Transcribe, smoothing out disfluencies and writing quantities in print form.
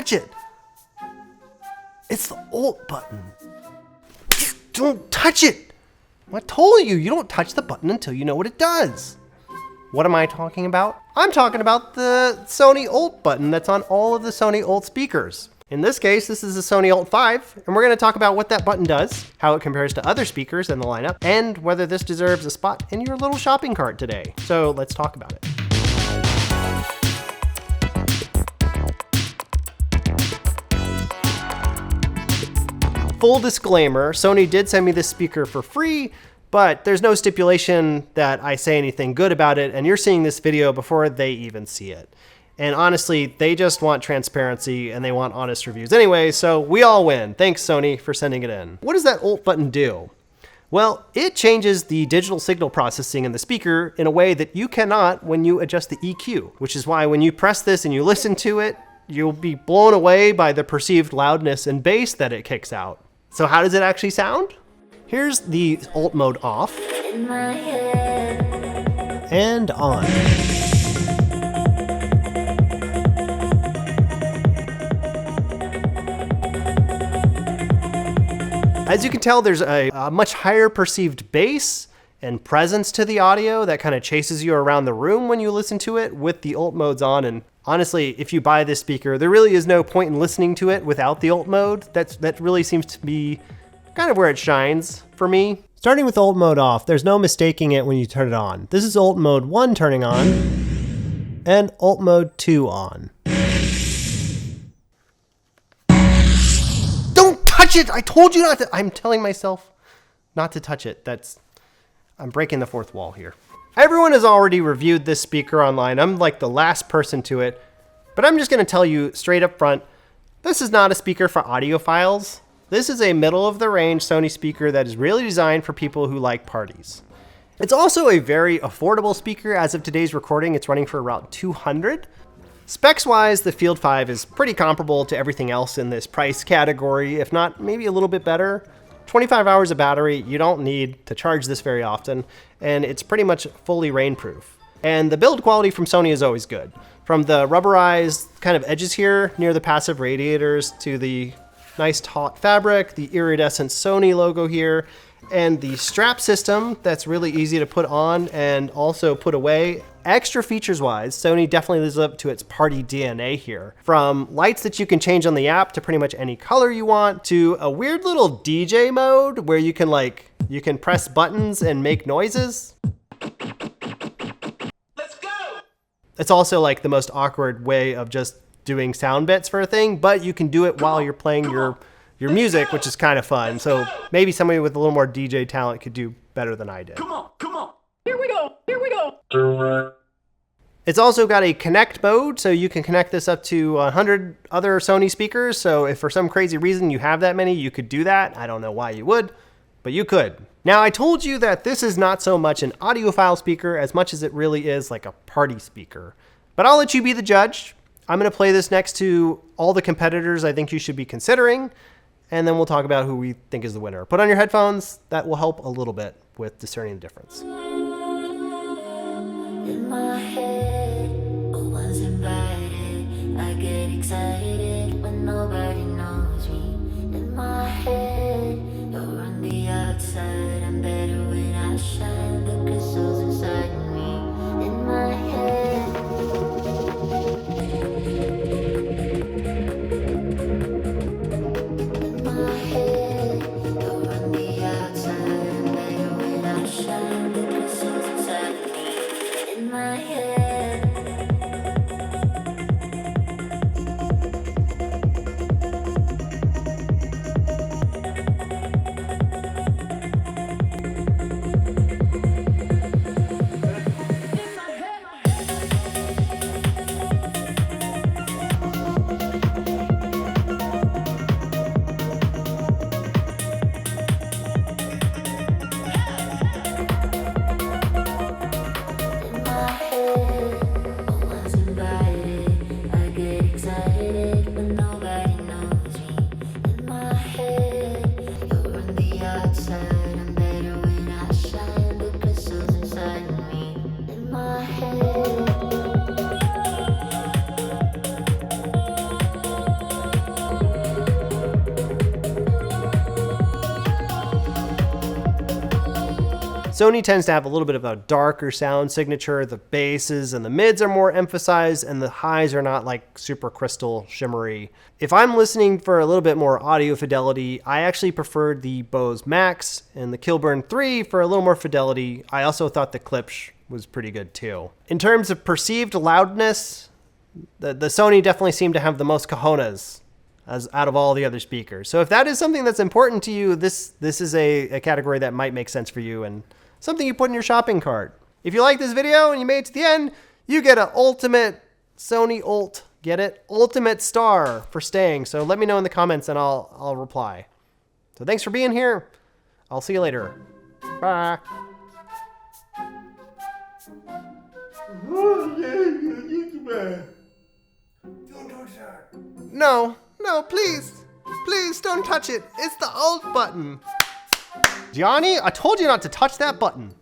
touch it. It's the ULT button. Don't touch it. I told you, you don't touch the button until you know what it does. What am I talking about? I'm talking about the Sony ULT button that's on all of the Sony ULT speakers. In this case, this is the Sony ULT 5, and we're going to talk about what that button does, how it compares to other speakers in the lineup, and whether this deserves a spot in your little shopping cart today. So let's talk about it. Full disclaimer, Sony did send me this speaker for free, but there's no stipulation that I say anything good about it, and you're seeing this video before they even see it. And honestly, they just want transparency and they want honest reviews anyway, so we all win. Thanks, Sony, for sending it in. What does that ULT button do? Well, it changes the digital signal processing in the speaker in a way that you cannot when you adjust the EQ, which is why when you press this and you listen to it, you'll be blown away by the perceived loudness and bass that it kicks out. So how does it actually sound? Here's the ULT mode off and on. As you can tell, there's a much higher perceived bass and presence to the audio that kind of chases you around the room when you listen to it with the ULT modes on. And honestly, if you buy this speaker, there really is no point in listening to it without the ULT mode. That really seems to be kind of where it shines for me. Starting with ULT mode off, there's no mistaking it when you turn it on. This is ULT mode 1 turning on and ULT mode 2 on. Don't touch it! I told you not to. I'm telling myself not to touch it. I'm breaking the fourth wall here. Everyone has already reviewed this speaker online. I'm like the last person to it, but I'm just going to tell you straight up front, this is not a speaker for audiophiles. This is a middle-of-the-range Sony speaker that is really designed for people who like parties. It's also a very affordable speaker. As of today's recording, it's running for around $200. Specs-wise, the Field 5 is pretty comparable to everything else in this price category, if not maybe a little bit better. 25 hours of battery, you don't need to charge this very often, and it's pretty much fully rainproof. And the build quality from Sony is always good. From the rubberized kind of edges here near the passive radiators to the nice taut fabric, the iridescent Sony logo here, and the strap system that's really easy to put on and also put away. Extra features wise, Sony definitely lives up to its party DNA here. From lights that you can change on the app to pretty much any color you want, to a weird little DJ mode where you can press buttons and make noises. Let's go! It's also like the most awkward way of just doing sound bits for a thing, but you can do it while you're playing your music, which is kind of fun. So maybe somebody with a little more DJ talent could do better than I did. Come on. Here we go. It's also got a connect mode, so you can connect this up to 100 other Sony speakers. So if for some crazy reason you have that many, you could do that. I don't know why you would, but you could. Now, I told you that this is not so much an audiophile speaker as much as it really is like a party speaker. But I'll let you be the judge. I'm going to play this next to all the competitors I think you should be considering, and then we'll talk about who we think is the winner. Put on your headphones. That will help a little bit with discerning the difference. In my head, I was invited. I get excited when nobody knows me. In my head, you're on the outside. I'm better when I shine. The crystals inside me. In my head. Sony tends to have a little bit of a darker sound signature. The basses and the mids are more emphasized, and the highs are not like super crystal shimmery. If I'm listening for a little bit more audio fidelity, I actually preferred the Bose Max and the Kilburn 3 for a little more fidelity. I also thought the Klipsch was pretty good too. In terms of perceived loudness, the Sony definitely seemed to have the most cojones as out of all the other speakers. So if that is something that's important to you, this is a category that might make sense for you and something you put in your shopping cart. If you like this video and you made it to the end, you get an ultimate Sony ULT, get it? Ultimate star for staying. So let me know in the comments and I'll reply. So thanks for being here. I'll see you later. Bye. No, please. Please don't touch it. It's the ULT button. Gianni, I told you not to touch that button.